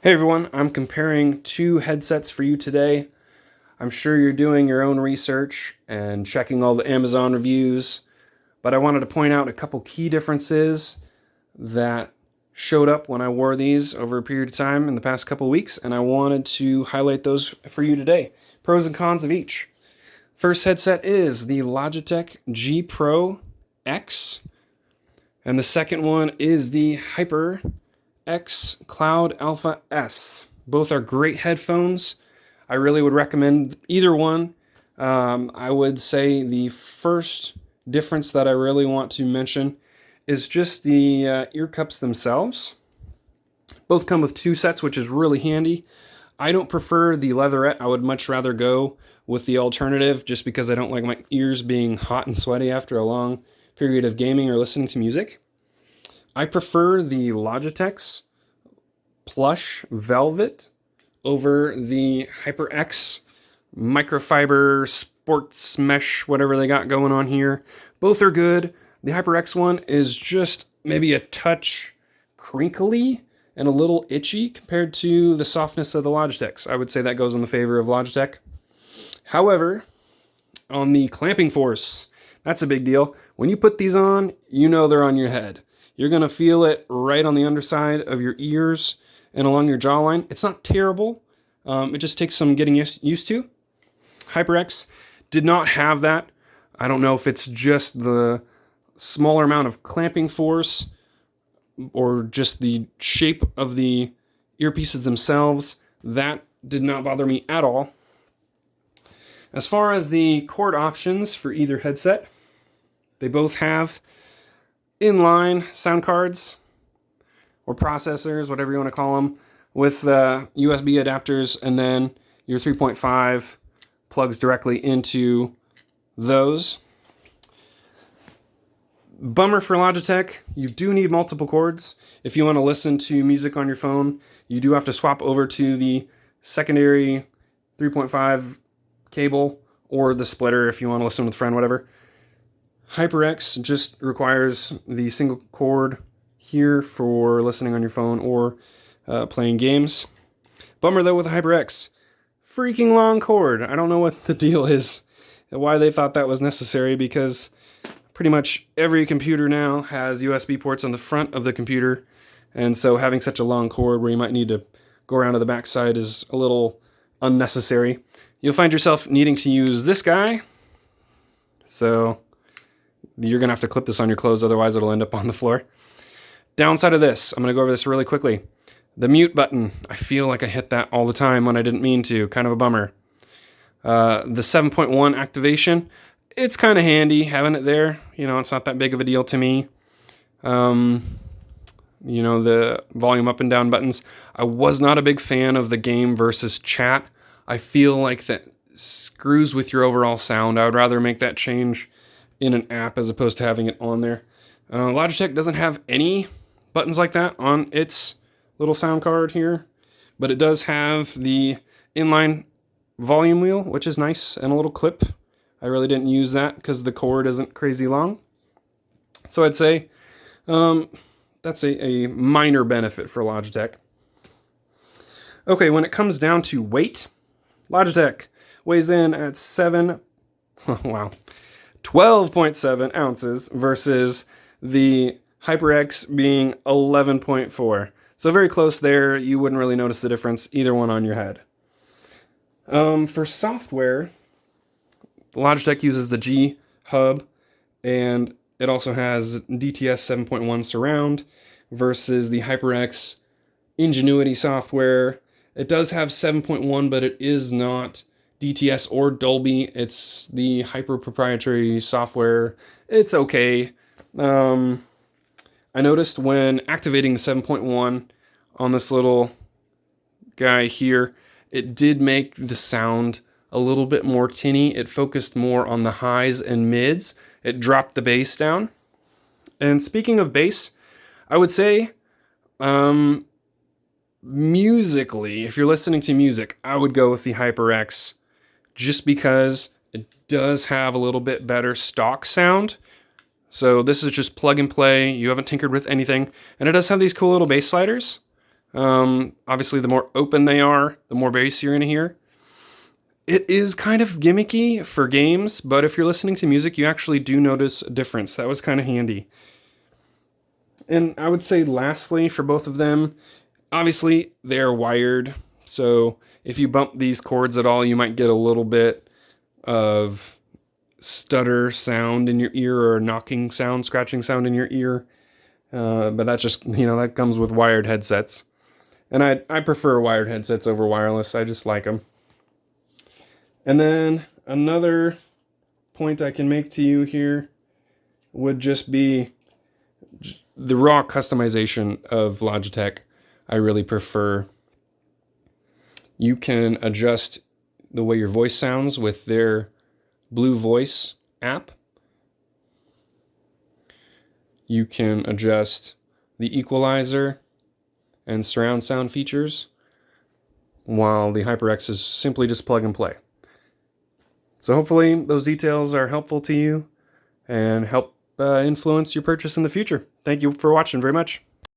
Hey everyone, I'm comparing two headsets for you today. I'm sure you're doing your own research and checking all the Amazon reviews, but I wanted to point out a couple key differences that showed up when I wore these over a period of time in the past couple weeks, and I wanted to highlight those for you today. Pros and cons of each. First headset is the Logitech G Pro X, and the second one is the HyperX Cloud Alpha S. Both are great headphones. I really would recommend either one. I would say the first difference that I really want to mention is just the ear cups themselves. Both come with two sets, which is really handy. I don't prefer the leatherette. I would much rather go with the alternative just because I don't like my ears being hot and sweaty after a long period of gaming or listening to music. I prefer the Logitech's plush velvet over the HyperX microfiber sports mesh, whatever they got going on here. Both are good. The HyperX one is just maybe a touch crinkly and a little itchy compared to the softness of the Logitech's. I would say that goes in the favor of Logitech. However, on the clamping force, that's a big deal. When you put these on, you know they're on your head. You're going to feel it right on the underside of your ears and along your jawline. It's not terrible. It just takes some getting used to. HyperX did not have that. I don't know if it's just the smaller amount of clamping force or just the shape of the earpieces themselves. That did not bother me at all. As far as the cord options for either headset, they both have inline sound cards or processors, whatever you want to call them, with USB adapters, and then your 3.5 plugs directly into those. Bummer for Logitech, you do need multiple cords. If you want to listen to music on your phone, you do have to swap over to the secondary 3.5 cable or the splitter if you want to listen with a friend, whatever. HyperX just requires the single cord here for listening on your phone or playing games. Bummer though with the HyperX. Freaking long cord. I don't know what the deal is, why they thought that was necessary, because pretty much every computer now has USB ports on the front of the computer, and so having such a long cord where you might need to go around to the back side is a little unnecessary. You'll find yourself needing to use this guy, so you're going to have to clip this on your clothes, otherwise it'll end up on the floor. Downside of this, I'm going to go over this really quickly. The mute button, I feel like I hit that all the time when I didn't mean to. Kind of a bummer. The 7.1 activation, it's kind of handy having it there. You know, it's not that big of a deal to me. The volume up and down buttons. I was not a big fan of the game versus chat. I feel like that screws with your overall sound. I would rather make that change in an app as opposed to having it on there. Logitech doesn't have any buttons like that on its little sound card here, but it does have the inline volume wheel, which is nice, and a little clip. I really didn't use that because the cord isn't crazy long. So I'd say that's a minor benefit for Logitech. Okay, when it comes down to weight, Logitech weighs in at 12.7 ounces versus the HyperX being 11.4. So very close there. You wouldn't really notice the difference, either one on your head. For software, Logitech uses the G Hub, and it also has DTS 7.1 surround versus the HyperX Ingenuity software. It does have 7.1, but it is not DTS or Dolby. It's the hyper proprietary software. It's okay. I noticed when activating the 7.1 on this little guy here, it did make the sound a little bit more tinny. It focused more on the highs and mids. It dropped the bass down. And speaking of bass, I would say musically, if you're listening to music, I would go with the HyperX just because it does have a little bit better stock sound. So this is just plug and play. You haven't tinkered with anything. And it does have these cool little bass sliders. Obviously, the more open they are, the more bass you're going to hear. It is kind of gimmicky for games, but if you're listening to music, you actually do notice a difference. That was kind of handy. And I would say lastly, for both of them, obviously they're wired. So if you bump these cords at all, you might get a little bit of stutter sound in your ear, or knocking sound, scratching sound in your ear. But that's just, that comes with wired headsets. And I prefer wired headsets over wireless. I just like them. And then another point I can make to you here would just be the raw customization of Logitech. I really prefer. You can adjust the way your voice sounds with their Blue Voice app. You can adjust the equalizer and surround sound features, while the HyperX is simply just plug and play. So hopefully those details are helpful to you and help influence your purchase in the future. Thank you for watching very much.